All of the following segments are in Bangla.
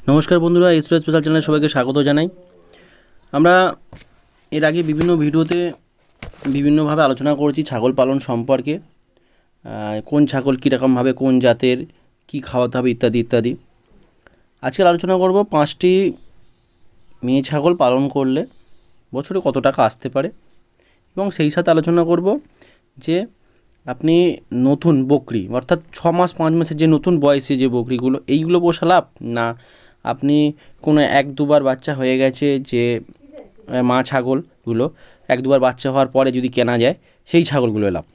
নমস্কার বন্ধুরা, ইসরো স্পেশাল চ্যানেলে সবাইকে স্বাগত জানাই। আমরা এর আগে বিভিন্ন ভিডিওতে বিভিন্নভাবে আলোচনা করেছি ছাগল পালন সম্পর্কে। কোন ছাগল কীরকমভাবে, কোন জাতের, কি খাওয়াতে হবে ইত্যাদি ইত্যাদি। আজকে আলোচনা করব 5টি মেয়ে ছাগল পালন করলে বছরে কত টাকা আসতে পারে, এবং সেই সাথে আলোচনা করব যে আপনি নতুন বকরি অর্থাৎ 6 মাস 5 মাসের যে নতুন বয়সে যে বকরিগুলো, এইগুলো পোষা লাভ, না আপনি কোনো 1-2বার বাচ্চা হয়ে গেছে যে মা ছাগলগুলো 1-2বার বাচ্চা হওয়ার পরে যদি কেনা যায় সেই ছাগলগুলো লাভ।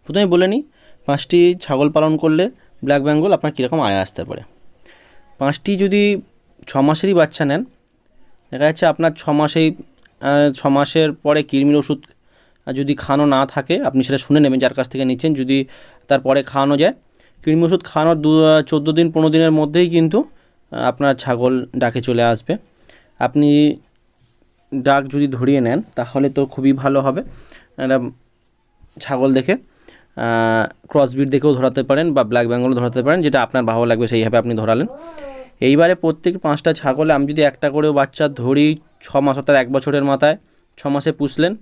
প্রথমে বলে নিই 5টি ছাগল পালন করলে ব্ল্যাক বেঙ্গল আপনার কীরকম আয় আসতে পারে। 5টি যদি 6 মাসেরই বাচ্চা নেন, দেখা যাচ্ছে আপনার 6 মাসের পরে কৃমির ওষুধ যদি খাওয়ানো না থাকে, আপনি সেটা শুনে নেবেন যার কাছ থেকে নিচ্ছেন। যদি তারপরে খাওয়ানো যায়, কৃমি ওষুধ খাওয়ানোর 14 দিন 15 দিনের মধ্যেই কিন্তু আপনার ছাগল ডাকে চলে আসবে। আপনি ডাক যদি ধরিয়ে নেন তাহলে তো খুবই ভালো হবে। একটা ছাগল দেখে ক্রসবিট দেখেও ধরাতে পারেন বা ব্ল্যাক বেঙ্গলও ধরাতে পারেন, যেটা আপনার ভালো লাগবে সেইভাবে আপনি ধরালেন। এইবারে প্রত্যেক 5টা ছাগলে আমি যদি একটা করেও বাচ্চা ধরি 6 মাস অর্থাৎ 1 বছরের মাথায় 6 মাসে পুষলেন,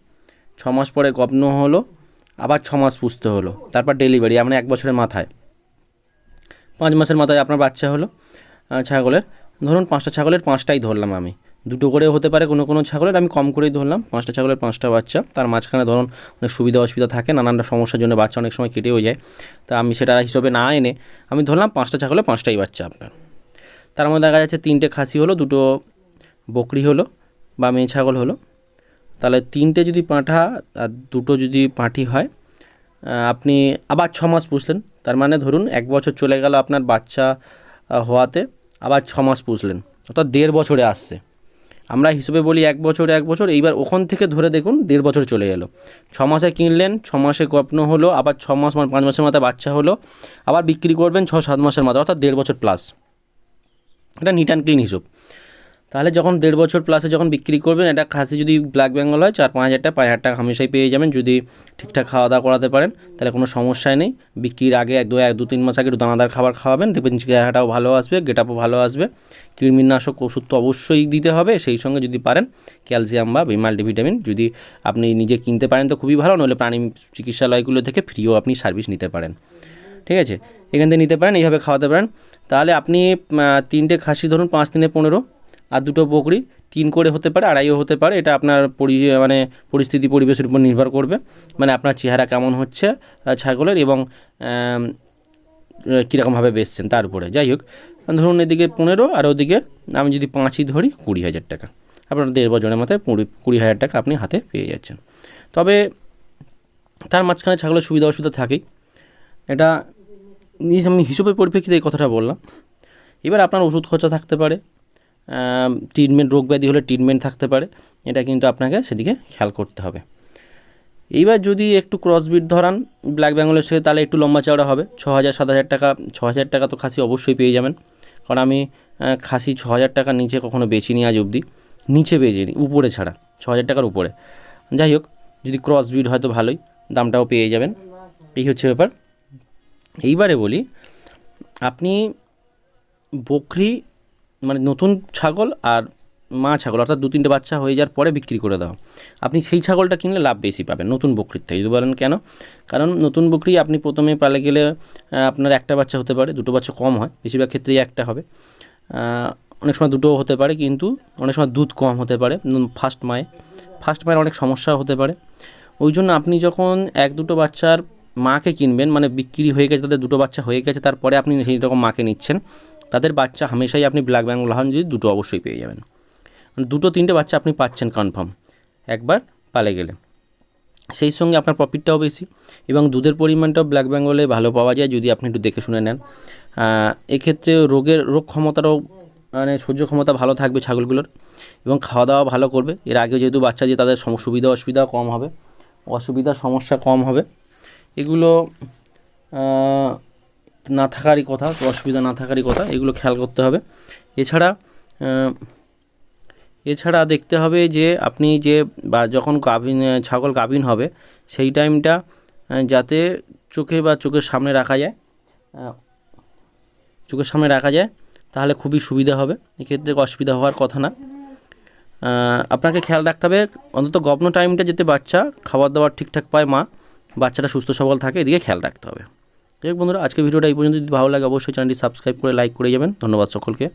6 মাস পরে গপ্ন হলো, আবার 6 মাস পুষতে হলো, তারপর ডেলিভারি, আমরা 1 বছরের মাথায় 5 মাসের মাথায় আপনার বাচ্চা হলো ছাগলের। ধরুন 5টা ছাগলের 5টাই ধরলাম আমি, 2টো করেও হতে পারে কোনো কোনো ছাগলের, আমি কম করেই ধরলাম। 5টা ছাগলের 5টা বাচ্চা, তার মাঝখানে ধরুন অনেক সুবিধা অসুবিধা থাকে, নানান সমস্যার জন্য বাচ্চা অনেক সময় কেটেও যায়, তা আমি সেটা হিসেবে না এনে আমি ধরলাম 5টা ছাগলের 5টাই বাচ্চা আপনার। তার মধ্যে দেখা যাচ্ছে 3টে খাসি হলো, 2টো বকরি হলো বা মেয়ে ছাগল হলো, তাহলে 3টে যদি পাঁঠা আর 2টো যদি পাঁঠি হয়, আপনি আবার 6 মাস পুষলেন। তার মানে ধরুন 1 বছর চলে গেল আপনার বাচ্চা হওয়াতে, আবার 6 মাস পুষলেন, অর্থাৎ 1.5 বছরে আসছে। আমরা হিসেবে বলি 1 বছর, এইবার ওখান থেকে ধরে দেখুন 1.5 বছর চলে গেল। 6 মাসে কিনলেন, 6 মাসে গপ্ন হলো, আবার 6 মাস 5 মাসের মাথায় বাচ্চা হলো, আবার বিক্রি করবেন 6-7 মাসের মাথায়, অর্থাৎ 1.5 বছর প্লাস। এটা নিট অ্যান্ড ক্লিন হিসেব। তাহলে যখন 1.5 বছর প্লাসে যখন বিক্রি করবেন, এটা খাসি যদি ব্ল্যাক বেঙ্গল হয় 4-5 হাজার টাকা, 5 হাজার টাকা হামেশাই পেয়ে যাবেন। যদি ঠিকঠাক খাওয়া দাওয়া করাতে পারেন তাহলে কোনো সমস্যাই নেই। বিক্রির আগে 1-2-3 মাস আগে একটু দানাদার খাবার খাওয়াবেন, দেখবেন চেহারাটাও ভালো আসবে, গেটআপও ভালো আসবে। কৃমিনাশক ওষুধ তো অবশ্যই দিতে হবে, সেই সঙ্গে যদি পারেন ক্যালসিয়াম বা মাল্টিভিটামিন যদি আপনি নিজে কিনতে পারেন তো খুবই ভালো, নইলে প্রাণী চিকিৎসালয়গুলো থেকে ফ্রিও আপনি সার্ভিস নিতে পারেন। ঠিক আছে, এখান থেকে নিতে পারেন, এইভাবে খাওয়াতে পারেন। তাহলে আপনি 3টে খাসি ধরুন 5-3 15, আর 2টো বকরি 3 করে হতে পারে, 2.5ও হতে পারে। এটা আপনার পরিস্থিতি পরিবেশের উপর নির্ভর করবে, মানে আপনার চেহারা কেমন হচ্ছে ছাগলের এবং কীরকমভাবে বেচছেন তার উপরে। যাই হোক, ধরুন এদিকে 15 আর ওদিকে আমি যদি 5ই ধরি 20,000 টাকা, আপনার 1.5 বছরের মাথায় 20,000 টাকা আপনি হাতে পেয়ে যাচ্ছেন। তবে তার মাঝখানে ছাগলের সুবিধা অসুবিধা থাকেই, এটা আমি হিসেবের পরিপ্রেক্ষিতে এই কথাটা বললাম। এবার আপনার ওষুধ খরচা থাকতে পারে, ট্রিটমেন্ট, রোগ ব্যাধি হলে ট্রিটমেন্ট থাকতে পারে, এটা কিন্তু আপনাকে সেদিকে খেয়াল করতে হবে। এইবার যদি একটু ক্রসবিট ধরান ব্ল্যাক বেঙ্গলের সাথে, তাহলে একটু লম্বা চওড়া হবে, 6,000-7,000 টাকা। 6,000 টাকা তো খাসি অবশ্যই পেয়ে যাবেন, কারণ আমি খাসি 6,000 টাকার নিচে কখনো বেচিনি আজ অবধি, নিচে বেচিনি, উপরে ছাড়া 6,000 টাকার উপরে। যাই হোক, যদি ক্রসবিট হয় তো ভালোই, দামটাও পেয়ে যাবেন। এই হচ্ছে ব্যাপার। এইবারে বলি, আপনি বকরি মানে নতুন ছাগল আর মা ছাগল অর্থাৎ 2-3টে বাচ্চা হয়ে যাওয়ার পরে বিক্রি করে দাও, আপনি সেই ছাগলটা কিনলে লাভ বেশি পাবেন নতুন বকরির থেকে। যদি বলেন কেন, কারণ নতুন বকরি আপনি প্রথমে পালে গেলে আপনার একটা বাচ্চা হতে পারে, 2টো বাচ্চা কম হয়, বেশিরভাগ ক্ষেত্রেই একটা হবে, অনেক সময় 2টোও হতে পারে, কিন্তু অনেক সময় দুধ কম হতে পারে ফার্স্ট মায়ের অনেক সমস্যাও হতে পারে। ওই জন্য আপনি যখন 1-2টো বাচ্চার মাকে কিনবেন, মানে বিক্রি হয়ে গেছে তাদের 2টো বাচ্চা হয়ে গেছে, তারপরে আপনি সেই রকম মাকে নিচ্ছেন, তাদের বাচ্চা হামেশাই আপনি ব্ল্যাক বেঙ্গল হন যদি 2টো অবশ্যই পেয়ে যাবেন। 2-3টে বাচ্চা আপনি পাচ্ছেন কনফার্ম একবার পালে গেলে, সেই সঙ্গে আপনার প্রফিটটাও বেশি এবং দুধের পরিমাণটাও ব্ল্যাক বেঙ্গলে ভালো পাওয়া যায় যদি আপনি একটু দেখে শুনে নেন। এক্ষেত্রে রোগ ক্ষমতারও মানে সহ্য ক্ষমতা ভালো থাকবে ছাগলগুলোর, এবং খাওয়া দাওয়া ভালো করবে। এর আগে যেহেতু বাচ্চা দিয়ে তাদের সুবিধা অসুবিধাও কম হবে, অসুবিধা সমস্যা কম হবে। এগুলো না থাকারই কথা, অসুবিধা না থাকারই কথা, এগুলো খেয়াল করতে হবে। এছাড়া দেখতে হবে যে আপনি যে বা যখন ছাগল গাভিন হবে সেই টাইমটা যাতে চোখের সামনে রাখা যায়, তাহলে খুবই সুবিধা হবে, এক্ষেত্রে অসুবিধা হওয়ার কথা না। আপনাকে খেয়াল রাখতে হবে অন্তত গপ্ন টাইমটা যাতে বাচ্চা খাবার দাবার ঠিকঠাক পায়, মা বাচ্চাটা সুস্থ সবল থাকে, এদিকে খেয়াল রাখতে হবে। যাই হোক বন্ধুরা, আজকে ভিডিওটা এই পর্যন্ত। যদি ভালো লাগে অবশ্যই চ্যানেলটি সাবস্ক্রাইব করে লাইক করে যাবেন। ধন্যবাদ সকলকে।